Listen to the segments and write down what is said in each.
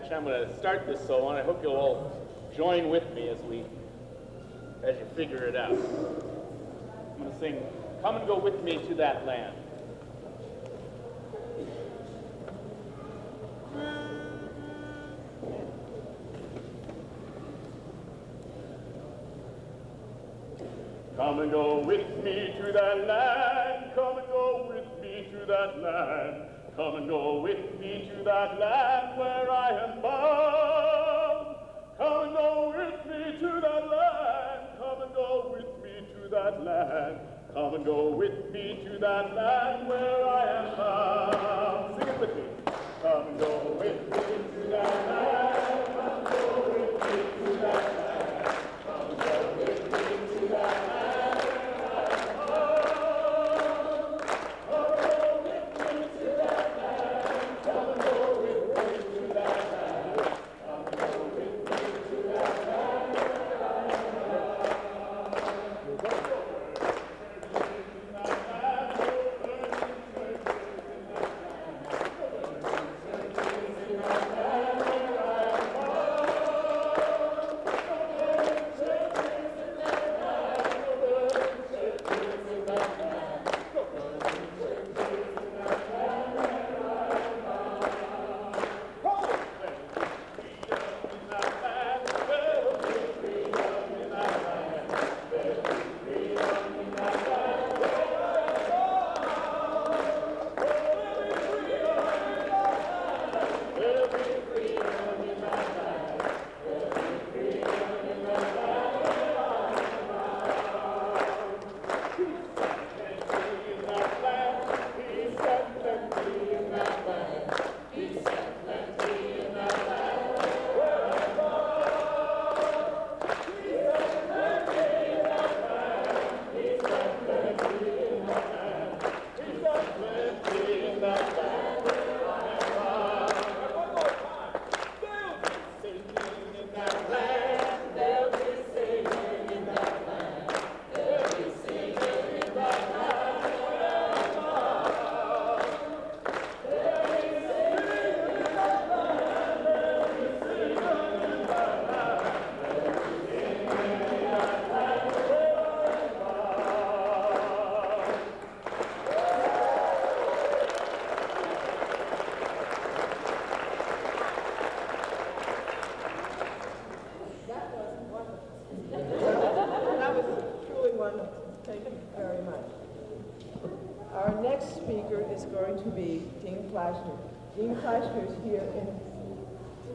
Actually, I'm going to start this solo, and I hope you'll all join with me as you figure it out. I'm going to sing, "Come and Go With Me to That Land." Come and go with me to that land, come and go with me to that land, come and go with me to that land where I am bound. Come and go with me to that land, come and go with me to that land, come and go with me to that land where I am bound. Sing it with me. Come and go with me to that land, come and go with me to that land, come and go with me to that land.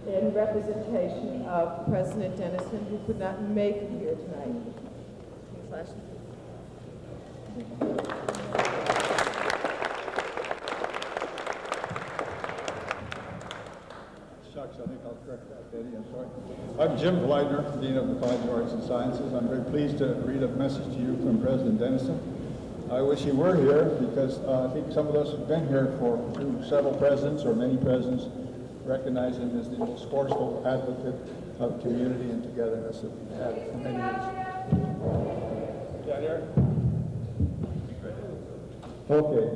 In representation of President Dennison, who could not make it here tonight. Shucks, I think I'll correct that, Betty, I'm sorry. I'm Jim Bleidner, Dean of the College of Arts and Sciences. I'm very pleased to read a message to you from President Dennison. I wish he were here because I think some of us have been here for several presidents or many presidents, recognize him as the most forceful advocate of community and togetherness that we've had for many years. Yeah, here? Okay.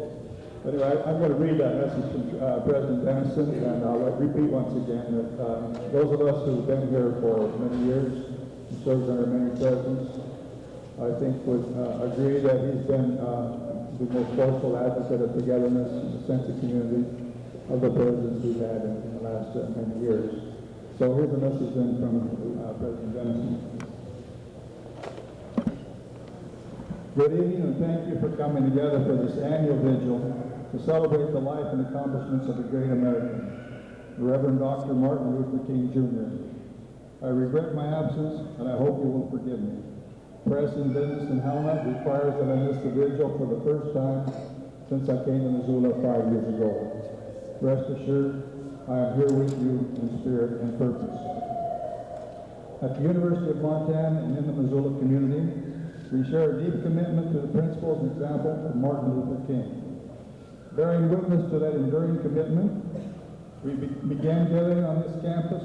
Anyway, I'm going to read that message from President Dennison, and I'll repeat once again that those of us who have been here for many years and served under many presidents, I think would agree that he's been the most forceful advocate of togetherness and a sense of community of the presidents we've had in the last many years. So here's a message then from President Dennison. Good evening, and thank you for coming together for this annual vigil to celebrate the life and accomplishments of the great American, the Reverend Dr. Martin Luther King Jr. I regret my absence, and I hope you will forgive me. Pressing business in Helena requires that I miss the vigil for the first time since I came to Missoula 5 years ago. Rest assured, I am here with you in spirit and purpose. At the University of Montana and in the Missoula community, we share a deep commitment to the principles and example of Martin Luther King. Bearing witness to that enduring commitment, we began gathering on this campus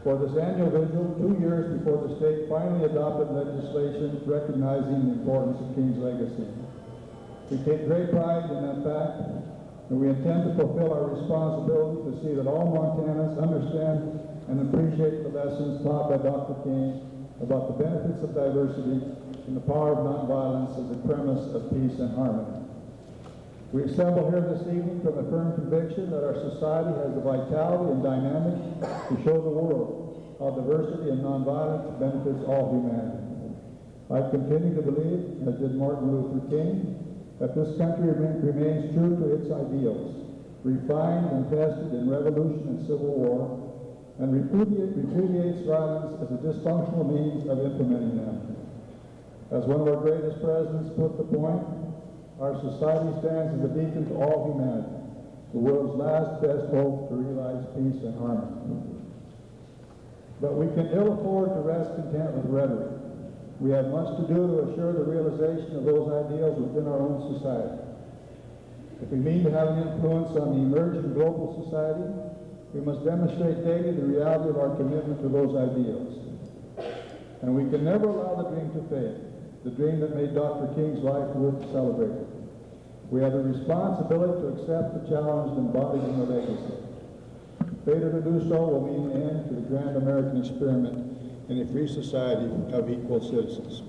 for this annual vigil 2 years before the state finally adopted legislation recognizing the importance of King's legacy. We take great pride in that fact, and we intend to fulfill our responsibility to see that all Montanans understand and appreciate the lessons taught by Dr. King about the benefits of diversity and the power of nonviolence as a premise of peace and harmony. We assemble here this evening from a firm conviction that our society has the vitality and dynamic to show the world how diversity and nonviolence benefits all humanity. I continue to believe, as did Martin Luther King, that this country remains true to its ideals, refined and tested in revolution and civil war, and repudiates violence as a dysfunctional means of implementing them. As one of our greatest presidents put the point, our society stands as a beacon to all humanity, the world's last best hope to realize peace and harmony. But we can ill afford to rest content with rhetoric. We have much to do to assure the realization of those ideals within our own society. If we mean to have an influence on the emerging global society, we must demonstrate daily the reality of our commitment to those ideals. And we can never allow the dream to fade, the dream that made Dr. King's life worth celebrating. We have a responsibility to accept the challenge embodied in the legacy. Failure to do so will mean the end to the grand American experiment in a free society of equal citizens.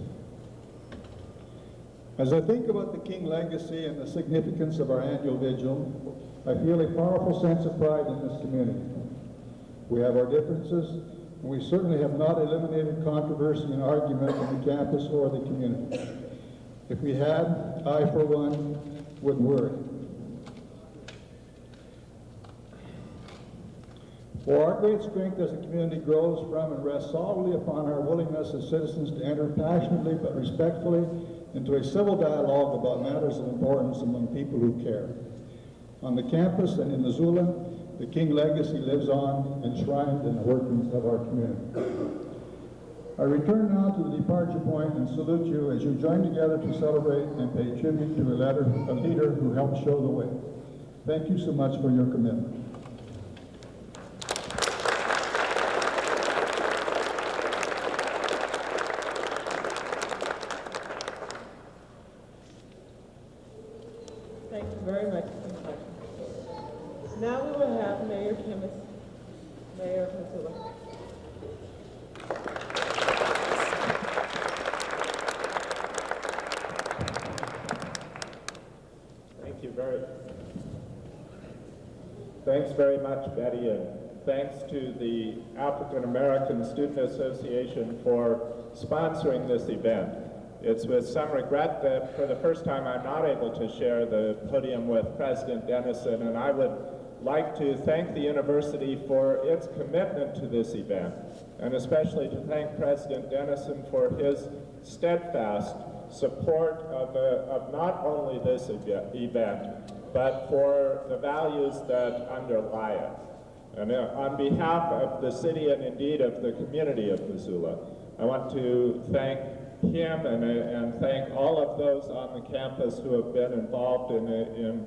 As I think about the King legacy and the significance of our annual vigil, I feel a powerful sense of pride in this community. We have our differences, and we certainly have not eliminated controversy and argument on the campus or the community. If we had, I, for one, would worry. For our great strength as a community grows from and rests solidly upon our willingness as citizens to enter passionately but respectfully into a civil dialogue about matters of importance among people who care. On the campus and in Missoula, the King legacy lives on, enshrined in the workings of our community. I return now to the departure point and salute you as you join together to celebrate and pay tribute to a leader who helped show the way. Thank you so much for your commitment. Thank you very much. Now we will have Mayor of Missoula. Thanks very much, Betty, and thanks to the African American Student Association for sponsoring this event. It's with some regret that for the first time I'm not able to share the podium with President Dennison, and I would like to thank the university for its commitment to this event, and especially to thank President Dennison for his steadfast support of not only this event, but for the values that underlie it. And on behalf of the city and indeed of the community of Missoula, I want to thank him and thank all of those on the campus who have been involved in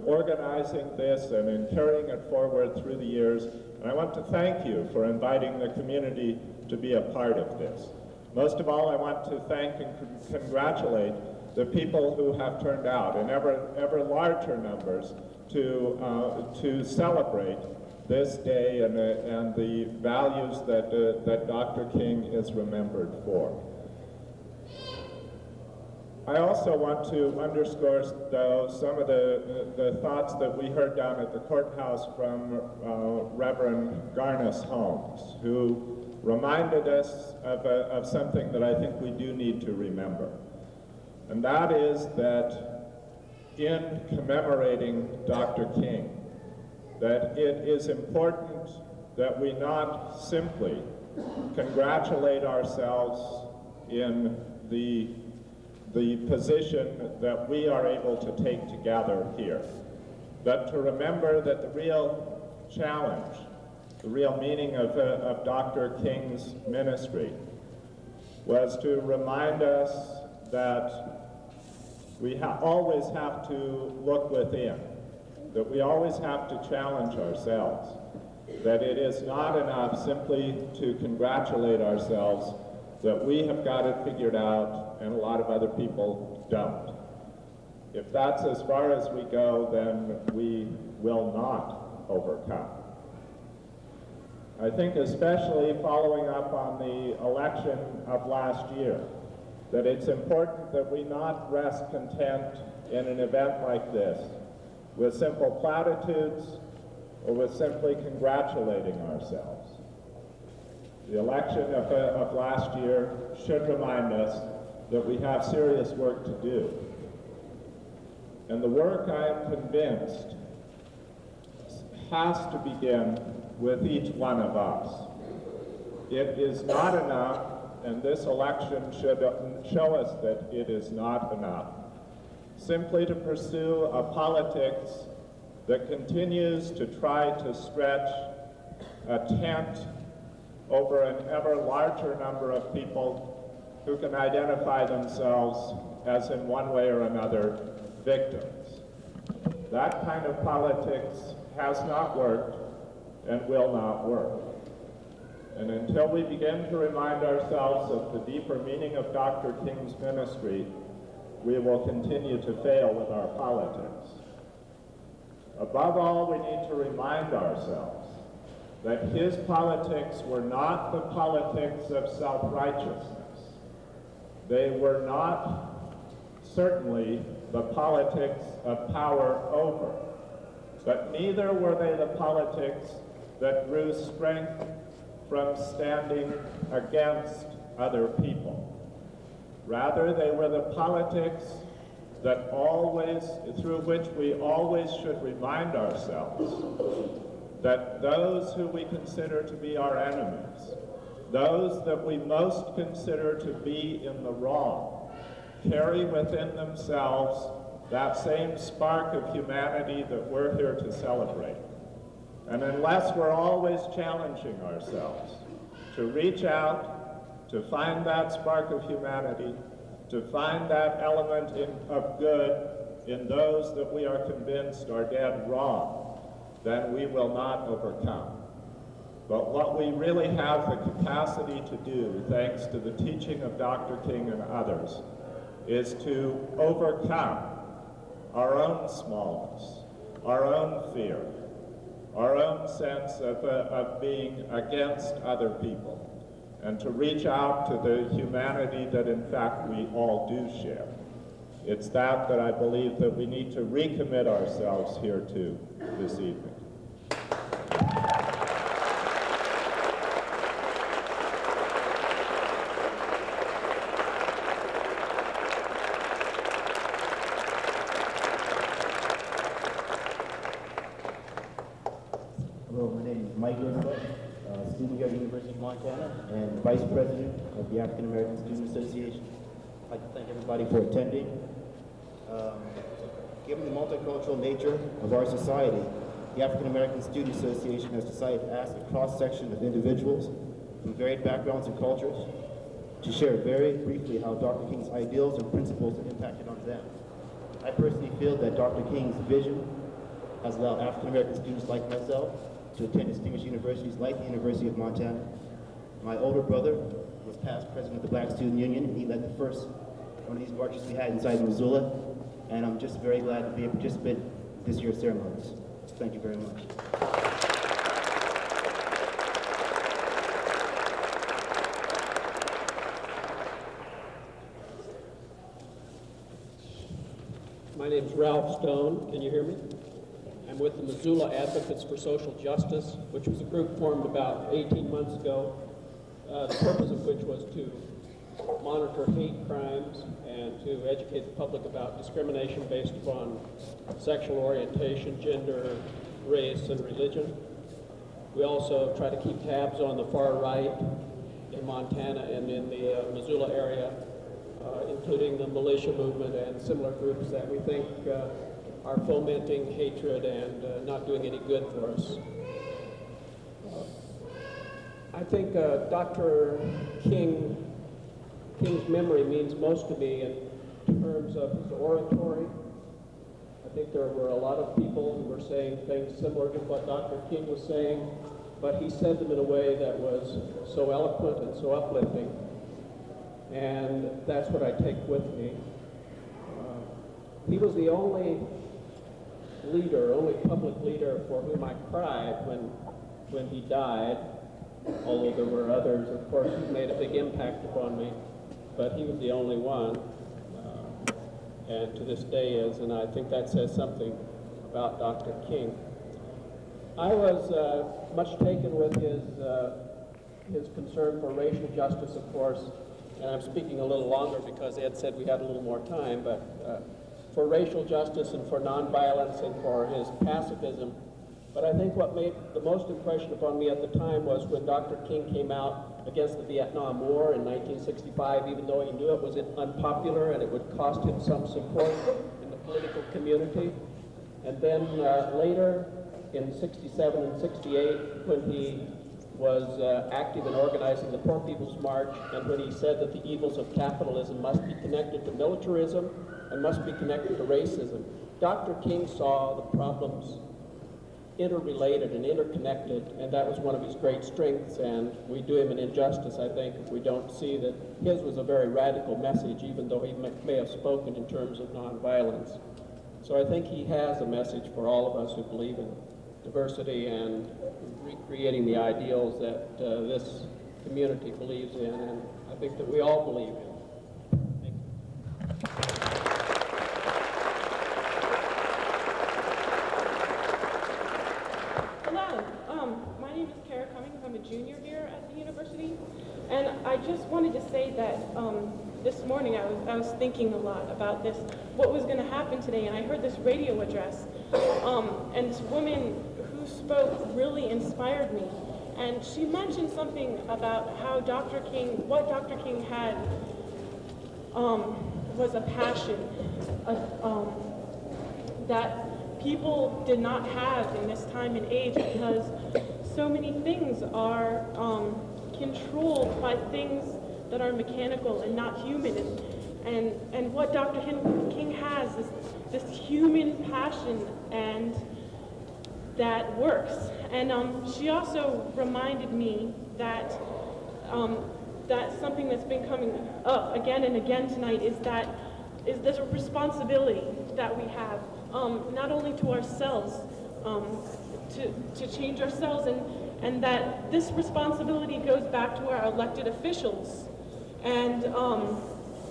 organizing this and in carrying it forward through the years. And I want to thank you for inviting the community to be a part of this. Most of all, I want to thank and congratulate the people who have turned out in ever larger numbers to celebrate this day and the values that Dr. King is remembered for. I also want to underscore, though, some of the thoughts that we heard down at the courthouse from Reverend Garnis Holmes, who reminded us of something that I think we do need to remember. And that is that in commemorating Dr. King, that it is important that we not simply congratulate ourselves in the position that we are able to take together here, but to remember that the real challenge, the real meaning of Dr. King's ministry was to remind us that we always have to look within, that we always have to challenge ourselves, that it is not enough simply to congratulate ourselves that we have got it figured out and a lot of other people don't. If that's as far as we go, then we will not overcome. I think especially following up on the election of last year, that it's important that we not rest content in an event like this with simple platitudes or with simply congratulating ourselves. The election of last year should remind us that we have serious work to do. And the work, I am convinced, has to begin with each one of us. It is not enough, and this election should show us that it is not enough, simply to pursue a politics that continues to try to stretch a tent over an ever larger number of people who can identify themselves as, in one way or another, victims. That kind of politics has not worked and will not work. And until we begin to remind ourselves of the deeper meaning of Dr. King's ministry, we will continue to fail with our politics. Above all, we need to remind ourselves that his politics were not the politics of self-righteousness. They were not, certainly, the politics of power over, but neither were they the politics that drew strength from standing against other people. Rather, they were the politics that through which we always should remind ourselves that those who we consider to be our enemies, those that we most consider to be in the wrong, carry within themselves that same spark of humanity that we're here to celebrate. And unless we're always challenging ourselves to reach out, to find that spark of humanity, to find that element of good in those that we are convinced are dead wrong, then we will not overcome. But what we really have the capacity to do, thanks to the teaching of Dr. King and others, is to overcome our own smallness, our own fear, our own sense of being against other people, and to reach out to the humanity that in fact we all do share. It's that I believe that we need to recommit ourselves here to this evening. Hello, my name is Mike Isbell, student here at the University of Montana and Vice President of the African American Student Association. I'd like to thank everybody for attending. Given the multicultural nature of our society, the African American Student Association has decided to ask a cross-section of individuals from varied backgrounds and cultures to share very briefly how Dr. King's ideals and principles have impacted on them. I personally feel that Dr. King's vision has allowed African American students like myself to attend distinguished universities like the University of Montana. My older brother was past president of the Black Student Union, and he led the first one of these marches we had inside Missoula, and I'm just very glad to be a participant in this year's ceremonies. Thank you very much. My name is Ralph Stone. Can you hear me? I'm with the Missoula Advocates for Social Justice, which was a group formed about 18 months ago, the purpose of which was to monitor hate crimes and to educate the public about discrimination based upon sexual orientation, gender, race, and religion. We also try to keep tabs on the far right in Montana and in the Missoula area, including the militia movement and similar groups that we think are fomenting hatred and not doing any good for us. I think Dr. King's memory means most to me in terms of his oratory. I think there were a lot of people who were saying things similar to what Dr. King was saying, but he said them in a way that was so eloquent and so uplifting. And that's what I take with me. He was the only public leader for whom I cried when he died. although there were others, of course, who made a big impact upon me, but he was the only one, and to this day is, and I think that says something about Dr. King. I was much taken with his concern for racial justice, of course, and I'm speaking a little longer because Ed said we had a little more time, but for racial justice and for nonviolence and for his pacifism. But I think what made the most impression upon me at the time was when Dr. King came out against the Vietnam War in 1965, even though he knew it was unpopular and it would cost him some support in the political community. And then later, in 67 and 68, when he was active in organizing the Poor People's March, and when he said that the evils of capitalism must be connected to militarism and must be connected to racism, Dr. King saw the problems interrelated and interconnected, and that was one of his great strengths, and we do him an injustice, I think, if we don't see that his was a very radical message, even though he may have spoken in terms of nonviolence. So I think he has a message for all of us who believe in diversity and recreating the ideals that this community believes in, and I think that we all believe in. Junior here at the university, and I just wanted to say that this morning I was thinking a lot about this, what was going to happen today, and I heard this radio address, and this woman who spoke really inspired me, and she mentioned something about how what Dr. King had was a passion that people did not have in this time and age, because so many things are controlled by things that are mechanical and not human. And what Dr. King has is this human passion, and that works. And she also reminded me that that something that's been coming up again and again tonight is there's a responsibility that we have, not only to ourselves, to change ourselves, and that this responsibility goes back to our elected officials, and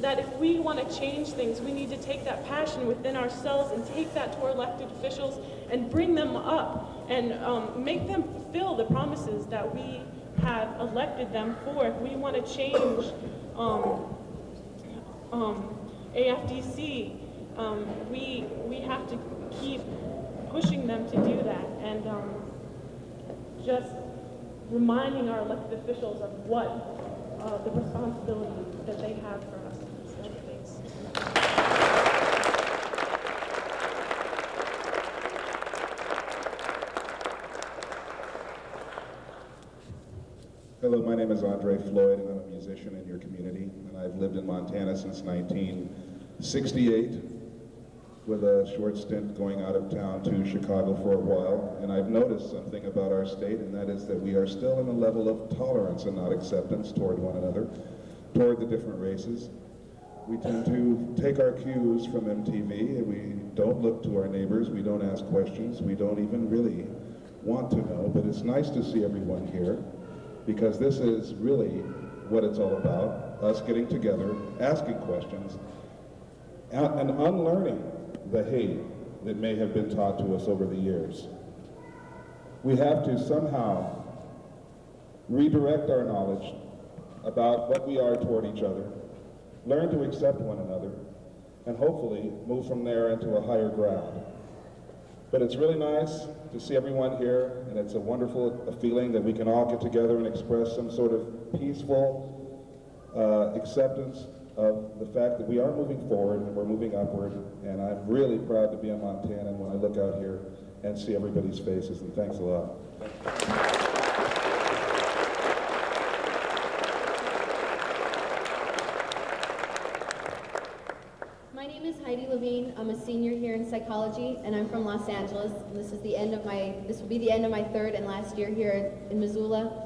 that if we want to change things, we need to take that passion within ourselves and take that to our elected officials and bring them up and make them fulfill the promises that we have elected them for. If we want to change AFDC, we have to keep pushing them to do that, and just reminding our elected officials of what the responsibility that they have for us in these other things. Hello, my name is Andre Floyd, and I'm a musician in your community, and I've lived in Montana since 1968, with a short stint going out of town to Chicago for a while. And I've noticed something about our state, and that is that we are still in a level of tolerance and not acceptance toward one another, toward the different races. We tend to take our cues from MTV, and we don't look to our neighbors, we don't ask questions, we don't even really want to know, but it's nice to see everyone here, because this is really what it's all about, us getting together, asking questions, and unlearning the hate that may have been taught to us over the years. We have to somehow redirect our knowledge about what we are toward each other, learn to accept one another, and hopefully move from there into a higher ground. But it's really nice to see everyone here, and it's a wonderful feeling that we can all get together and express some sort of peaceful acceptance of the fact that we are moving forward and we're moving upward, and I'm really proud to be a Montanan when I look out here and see everybody's faces, and thanks a lot. My name is Heidi Levine. I'm a senior here in psychology, and I'm from Los Angeles. This will be the end of my third and last year here in Missoula.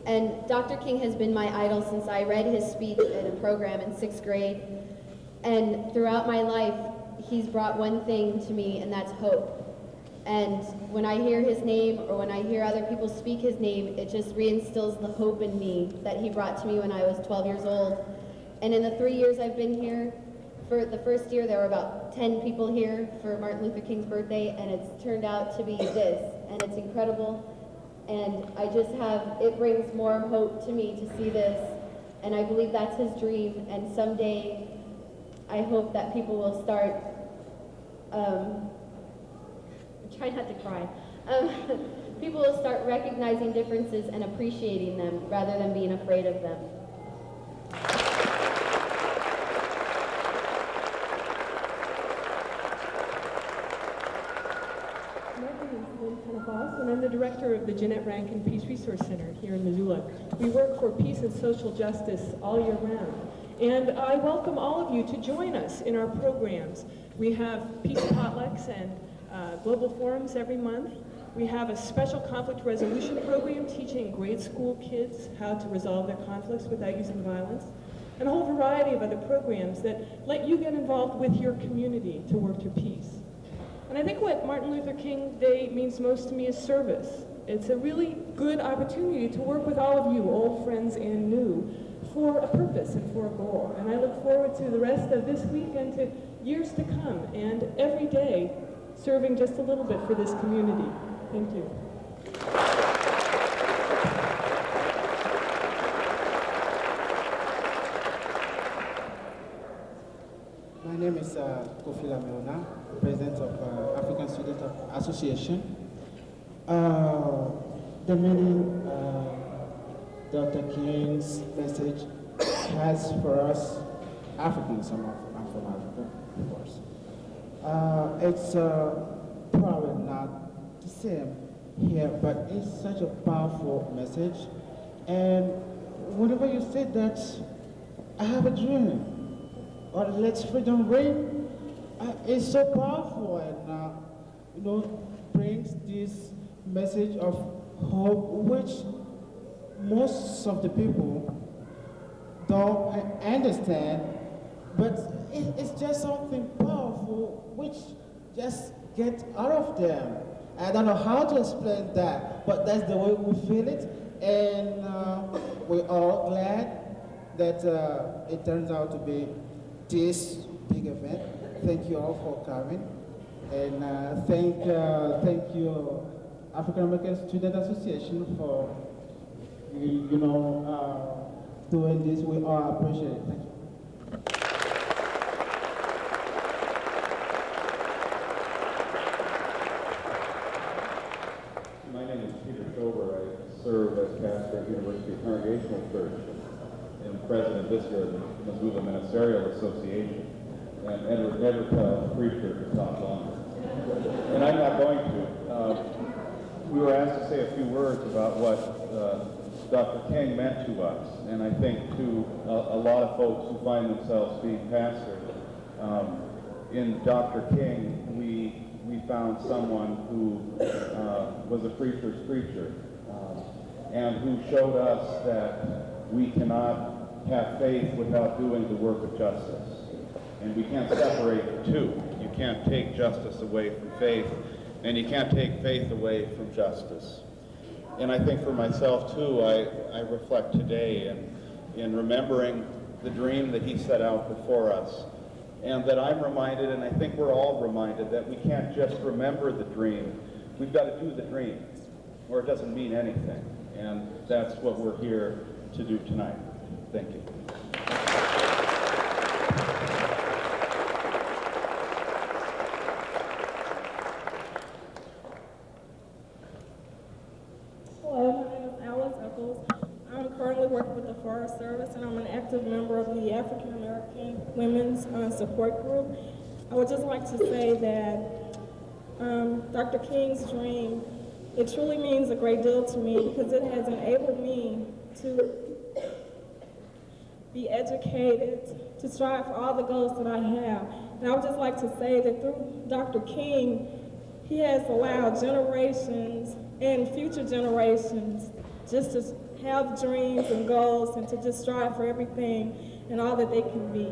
And Dr. King has been my idol since I read his speech in a program in 6th grade. And throughout my life, he's brought one thing to me, and that's hope. And when I hear his name or when I hear other people speak his name, it just reinstills the hope in me that he brought to me when I was 12 years old. And in the 3 years I've been here, for the first year there were about 10 people here for Martin Luther King's birthday, and it's turned out to be this, and it's incredible. And it brings more hope to me to see this, and I believe that's his dream, and someday I hope that people will start, try not to cry, people will start recognizing differences and appreciating them rather than being afraid of them. And I'm the director of the Jeanette Rankin Peace Resource Center here in Missoula. We work for peace and social justice all year round. And I welcome all of you to join us in our programs. We have peace potlucks and global forums every month. We have a special conflict resolution program teaching grade school kids how to resolve their conflicts without using violence. And a whole variety of other programs that let you get involved with your community to work to peace. And I think what Martin Luther King Day means most to me is service. It's a really good opportunity to work with all of you, old friends and new, for a purpose and for a goal. And I look forward to the rest of this week and to years to come, and every day serving just a little bit for this community. Thank you. My name is Kofi Lameona, President of African Student Association. The meaning Dr. King's message has for us Africans, I'm from Africa, of course. It's probably not the same here, but it's such a powerful message. And whenever you say that, I have a dream, or let's freedom reign, it's so powerful and brings this message of hope, which most of the people don't understand, but it's just something powerful which just gets out of them. I don't know how to explain that, but that's the way we feel it, and we're all glad that it turns out to be this big event. Thank you all for coming, and thank you African American Student Association for doing this. We all appreciate it. Thank you. My name is Peter Schober. I serve as pastor at University Congregational Church and president this year of the Missoula Ministerial Association. And Edward never tells preacher to talk longer. And I'm not going to. We were asked to say a few words about what Dr. King meant to us, and I think to a lot of folks who find themselves being pastored. In Dr. King, we found someone who was a preacher's preacher, and who showed us that we cannot have faith without doing the work of justice. And we can't separate the two. You can't take justice away from faith, and you can't take faith away from justice. And I think for myself too, I reflect today in remembering the dream that he set out before us. And that I'm reminded, and I think we're all reminded, that we can't just remember the dream. We've got to do the dream, or it doesn't mean anything. And that's what we're here to do tonight. Thank you. I'm currently working with the Forest Service, and I'm an active member of the African American Women's Support Group. I would just like to say that Dr. King's dream, it truly means a great deal to me because it has enabled me to be educated, to strive for all the goals that I have. And I would just like to say that through Dr. King, he has allowed generations and future generations just to have dreams and goals and to just strive for everything and all that they can be.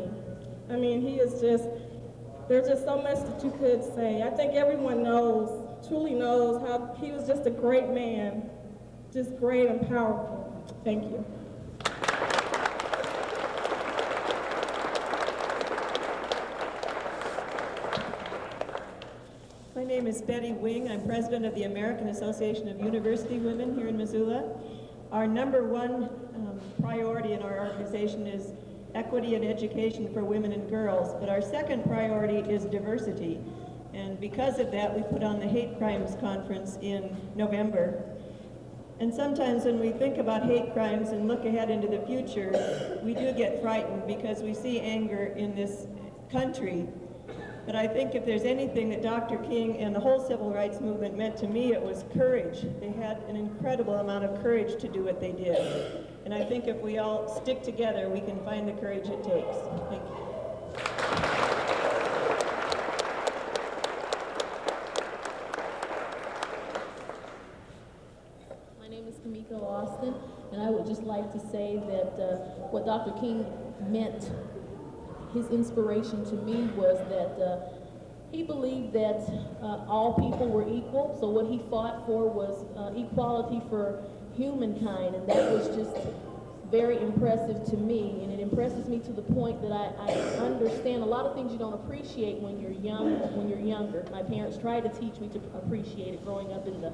I mean, there's just so much that you could say. I think everyone knows truly knows how he was just a great man, just great and powerful. Thank you. My name is Betty Wing. I'm president of the American Association of University Women here in Missoula. Our number one priority in our organization is equity and education for women and girls, but our second priority is diversity. And because of that, we put on the Hate Crimes Conference in November. And sometimes when we think about hate crimes and look ahead into the future, we do get frightened because we see anger in this country. But I think if there's anything that Dr. King and the whole civil rights movement meant to me, it was courage. They had an incredible amount of courage to do what they did. And I think if we all stick together, we can find the courage it takes. Thank you. My name is Kamiko Austin, and I would just like to say that what Dr. King meant, his inspiration to me was that he believed that all people were equal, so what he fought for was equality for humankind, and that was just very impressive to me, and it impresses me to the point that I understand a lot of things you don't appreciate when you're young, when you're younger. My parents tried to teach me to appreciate it growing up in the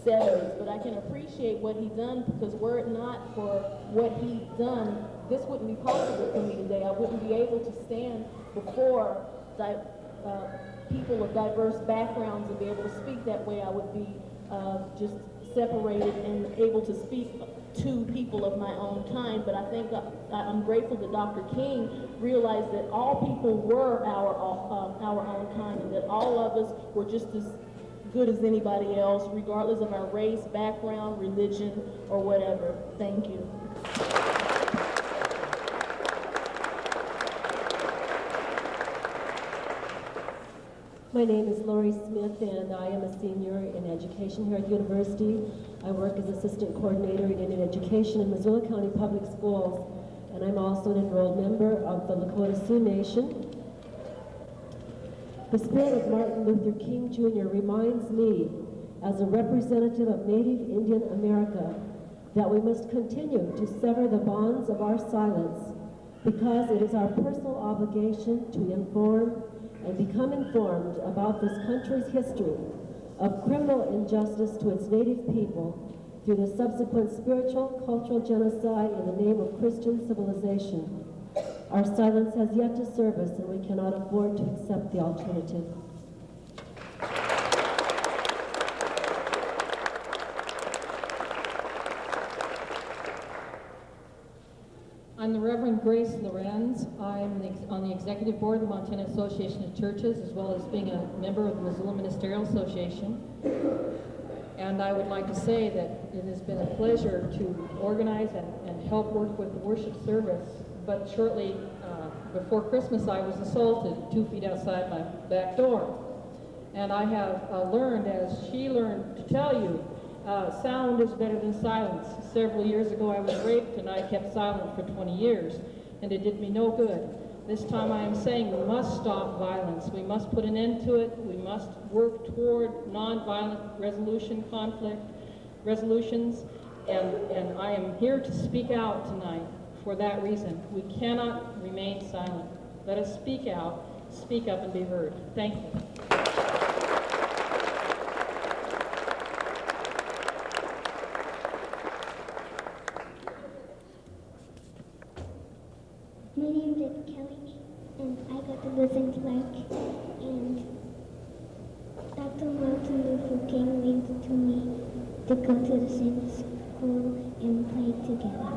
70s, but I can appreciate what he done, because were it not for what he done, this wouldn't be possible for me today. I wouldn't be able to stand before people of diverse backgrounds and be able to speak that way. I would be just separated and able to speak to people of my own kind. But I think I'm grateful that Dr. King realized that all people were our own kind, and that all of us were just as good as anybody else, regardless of our race, background, religion, or whatever. Thank you. My name is Lori Smith, and I am a senior in education here at the university. I work as assistant coordinator in education in Missoula County Public Schools, and I'm also an enrolled member of the Lakota Sioux Nation. The spirit of Martin Luther King Jr. reminds me, as a representative of Native Indian America, that we must continue to sever the bonds of our silence, because it is our personal obligation to inform and become informed about this country's history of criminal injustice to its native people through the subsequent spiritual, cultural genocide in the name of Christian civilization. Our silence has yet to serve us, and we cannot afford to accept the alternative. I'm the Reverend Grace Lorenz. I'm on the executive board of the Montana Association of Churches, as well as being a member of the Missoula Ministerial Association. And I would like to say that it has been a pleasure to organize and help work with the worship service. But shortly before Christmas, I was assaulted 2 feet outside my back door. And I have learned, as she learned to tell you, sound is better than silence. Several years ago I was raped, and I kept silent for 20 years, and it did me no good. This time I am saying we must stop violence. We must put an end to it. We must work toward nonviolent conflict resolutions, and I am here to speak out tonight for that reason. We cannot remain silent. Let us speak out, speak up, and be heard. Thank you. My name is Kelly, and I got the Listen plaque, and Dr. Martin Luther King linked to me to go to the same school and play together.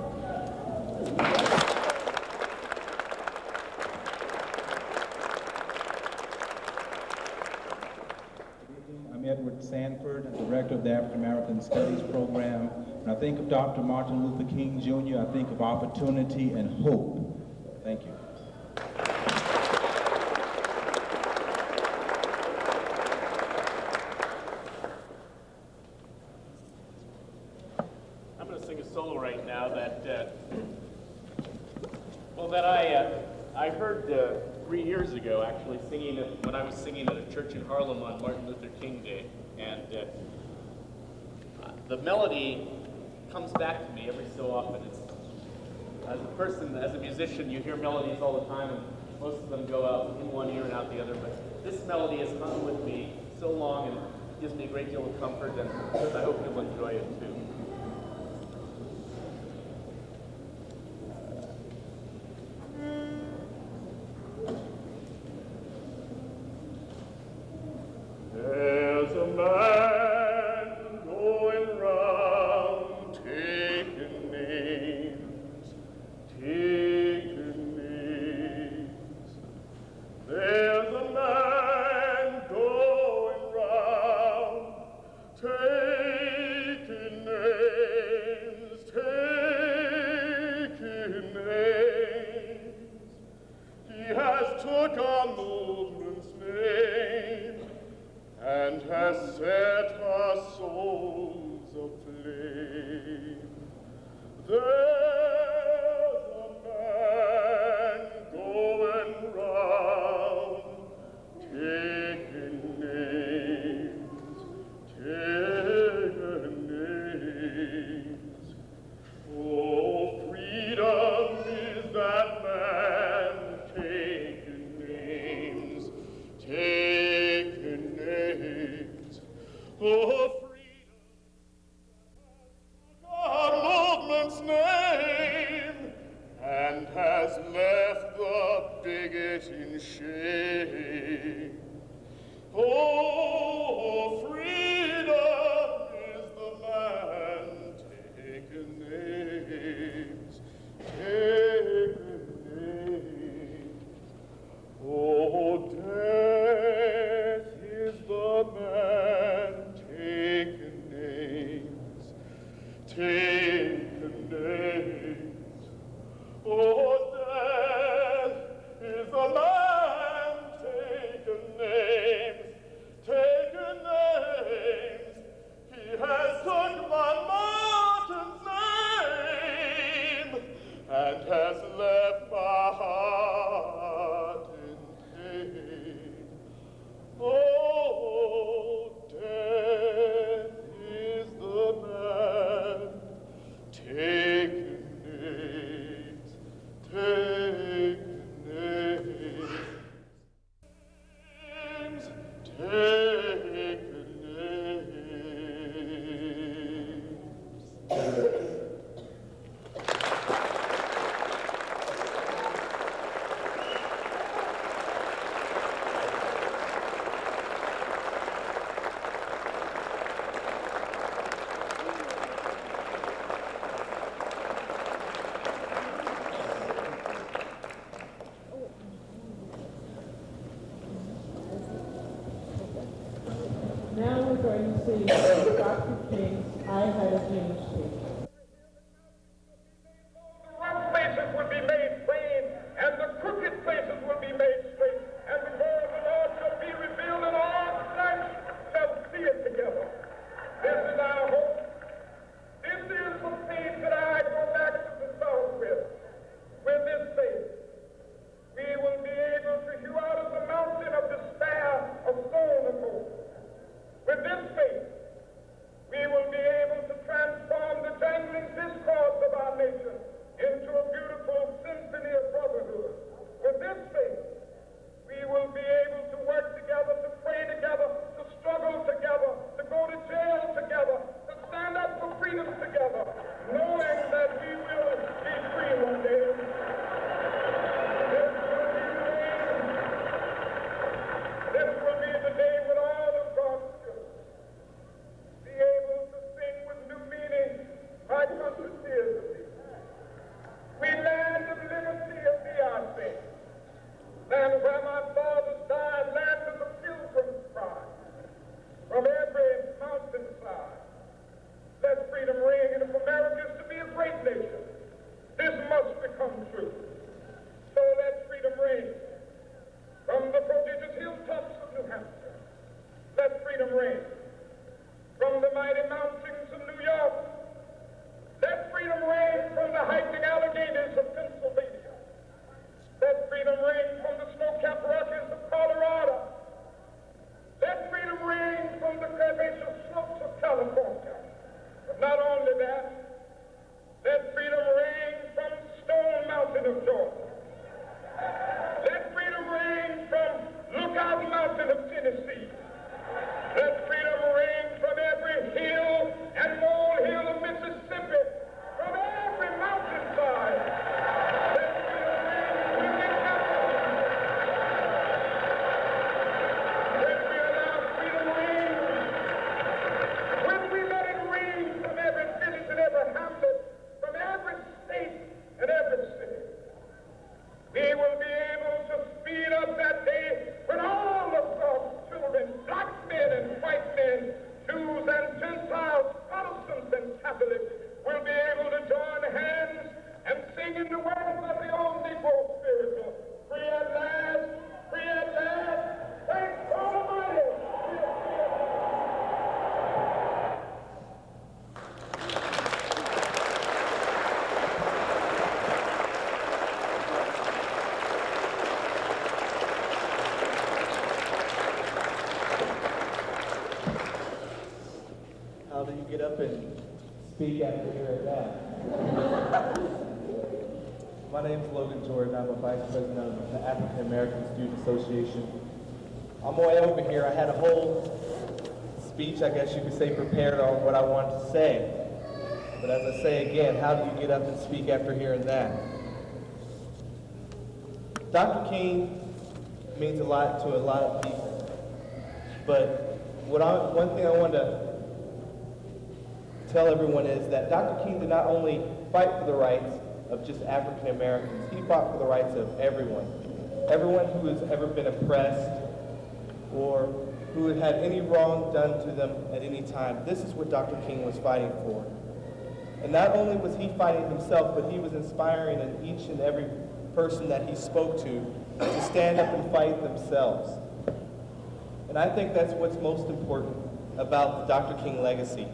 I'm Edward Sanford, Director of the African American Studies Program. When I think of Dr. Martin Luther King Jr., I think of opportunity and hope. Thank you. I'm going to sing a solo right now that I heard 3 years ago, actually, singing when I was singing at a church in Harlem on Martin Luther King Day. And the melody comes back to me every so often. It's, as a person, as a musician, you hear melodies all the time, and most of them go out in one ear and out the other, but this melody has hung with me so long and gives me a great deal of comfort, and I hope you'll enjoy it too. There's a man going round taking names, taking names. There's a man going round taking names, taking names. He has took our movement's name and has set our souls aflame. There's a man going round taking names, taking names. Oh, freedom is that man taking names, taking names. Oh, freedom, our movement's name, and has left the bigot in shame. Oh, freedom is the man taking names, taking names. Oh, death is the man taking names, taking names. Oh, death is the man taking names, taking names. He has took my mountain's name and has left my heart in pain. Oh, death is the man taking names, taking names, taking names. Now we're going to see Dr. King's I Had a Dream speech. rough places will be made plain, and the crooked places will be made straight, and the glory of the Lord shall be revealed, and all flesh shall see it together. This is our hope. This is the faith that I go back to the South with. With this faith, we will be able to hew out of the mountain of despair a stone of hope. With this faith, we will be able to transform up and speak after hearing that. My name is Logan Jordan. I'm a vice president of the African American Student Association. On my way over here, I had a whole speech, I guess you could say, prepared on what I wanted to say. But as I say again, how do you get up and speak after hearing that? Dr. King means a lot to a lot of people. But one thing I want to tell everyone is that Dr. King did not only fight for the rights of just African Americans, he fought for the rights of everyone. Everyone who has ever been oppressed or who had had any wrong done to them at any time. This is what Dr. King was fighting for. And not only was he fighting himself, but he was inspiring in each and every person that he spoke to stand up and fight themselves. And I think that's what's most important about the Dr. King legacy.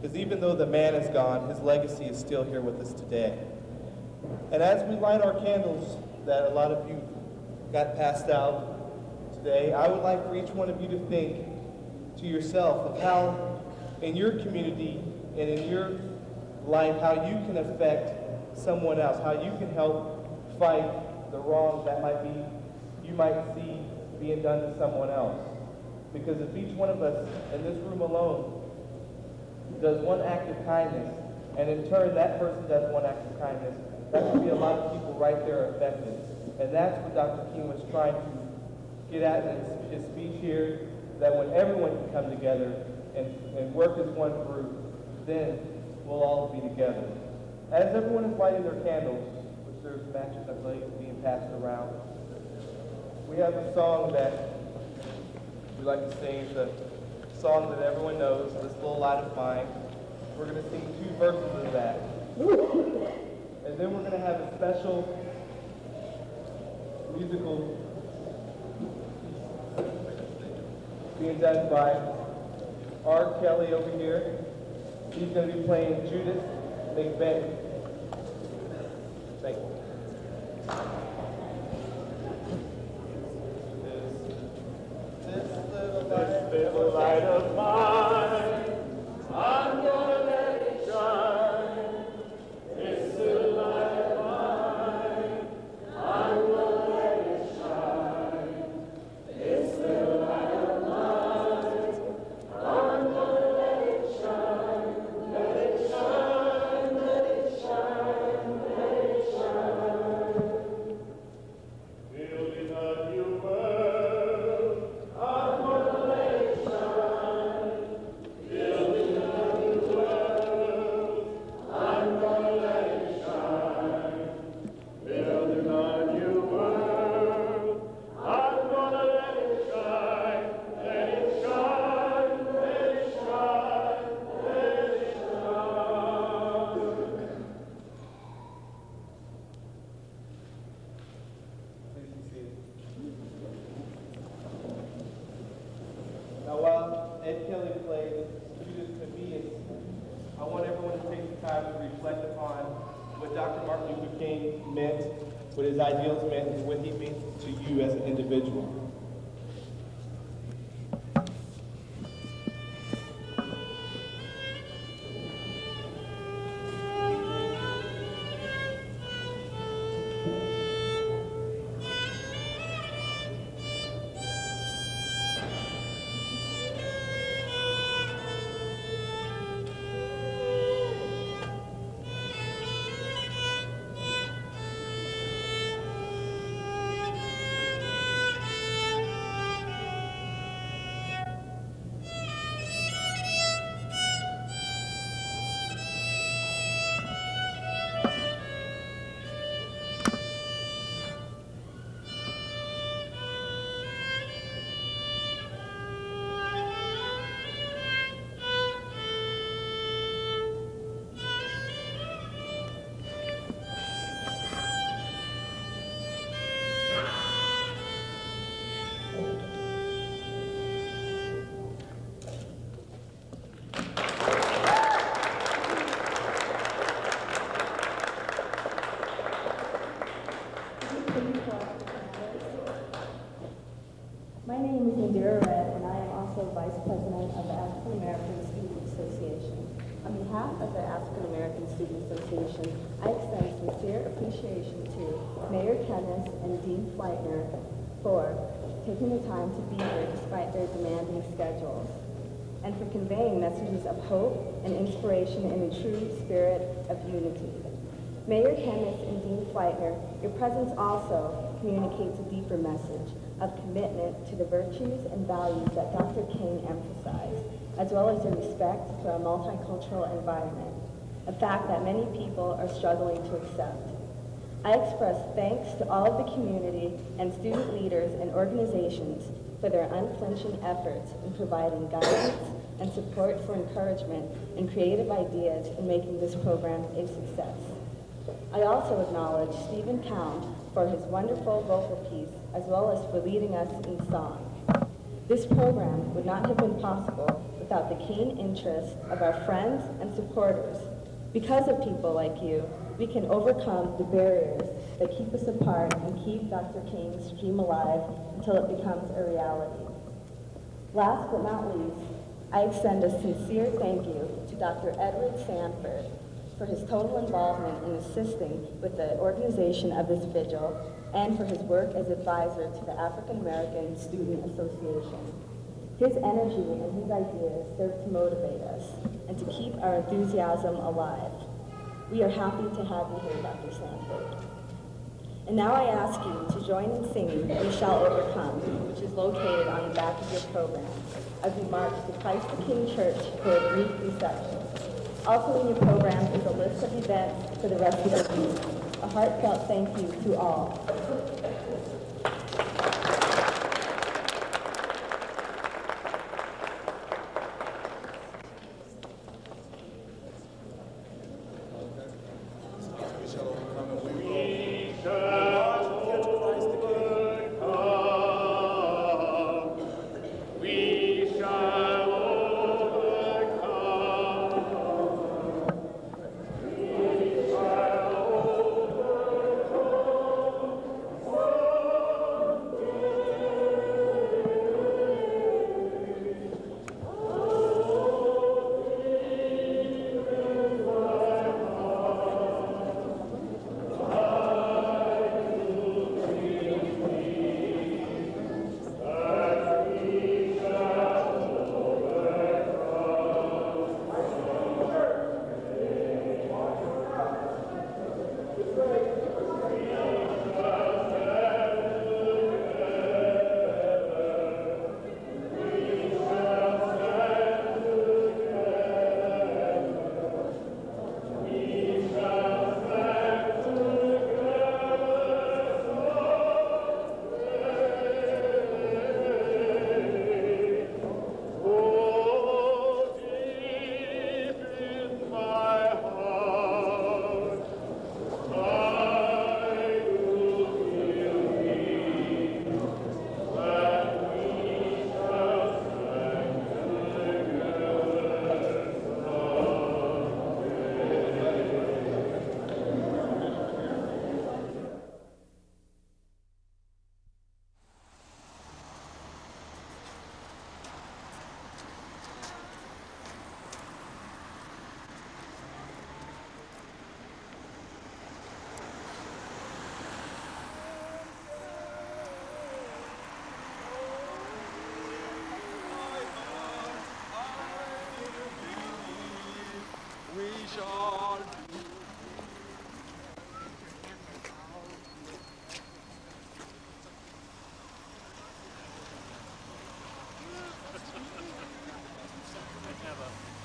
Because even though the man is gone, his legacy is still here with us today. And as we light our candles that a lot of you got passed out today, I would like for each one of you to think to yourself of how in your community and in your life, how you can affect someone else, how you can help fight the wrong that you might see being done to someone else. Because if each one of us in this room alone does one act of kindness, and in turn that person does one act of kindness, that could be a lot of people right there affected. And that's what Dr. King was trying to get at in his speech here, that when everyone can come together and work as one group, then we'll all be together. As everyone is lighting their candles, which there's matches I believe being passed around, we have a song that we like to sing. It's a song that everyone knows, This Little Light of Mine. We're going to sing 2 verses of that. And then we're going to have a special musical being done by R. Kelly over here. He's going to be playing Judas McBain. Thank you. This little light of mine, I'm gonna let it shine. This little light of mine, I'm gonna let it shine. This little light of mine, I'm gonna let it shine. Let it shine, let it shine, let it shine. Building a new world, I'm gonna let it shine. Building a new world, I'm gonna let it shine. Building a new world, I'm gonna let it shine. Let it shine, let it shine, let it shine. Please be seated. Now, while Ed Kelly played Judas McBain, I want everyone to take some time to reflect upon what Dr. Martin Luther King meant, what his ideals meant, and what he means to you as an individual. behalf of the African American Student Association, I extend sincere appreciation to Mayor Kennis and Dean Fleitner for taking the time to be here despite their demanding schedules, and for conveying messages of hope and inspiration in a true spirit of unity. Mayor Kennis and Dean Fleitner, your presence also communicates a deeper message of commitment to the virtues and values that Dr. King emphasized, as well as your respect for a multicultural environment, a fact that many people are struggling to accept. I express thanks to all of the community and student leaders and organizations for their unflinching efforts in providing guidance and support for encouragement and creative ideas in making this program a success. I also acknowledge Stephen Count for his wonderful vocal piece, as well as for leading us in song. This program would not have been possible without the keen interest of our friends and supporters. Because of people like you, we can overcome the barriers that keep us apart and keep Dr. King's dream alive until it becomes a reality. Last but not least, I extend a sincere thank you to Dr. Edward Sanford for his total involvement in assisting with the organization of this vigil and for his work as advisor to the African American Student Association. His energy and his ideas serve to motivate us and to keep our enthusiasm alive. We are happy to have you here, Dr. Sanford. And now I ask you to join in singing We Shall Overcome, which is located on the back of your program, as we march to Christ the King Church for a brief reception. Also in your program is a list of events for the rest of the week. A heartfelt thank you to all.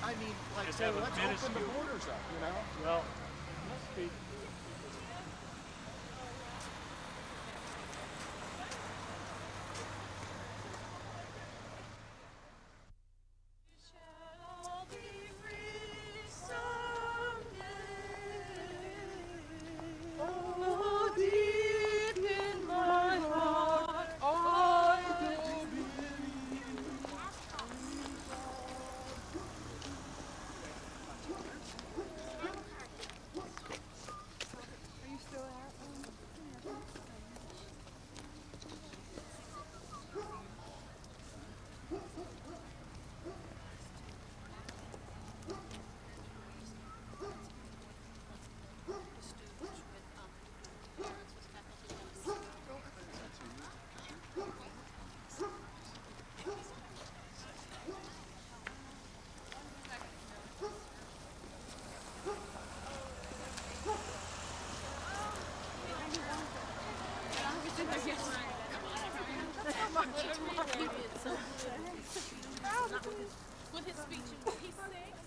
I mean, like, say, let's open the borders up, you know? Well, must be. With his speech, he's sick.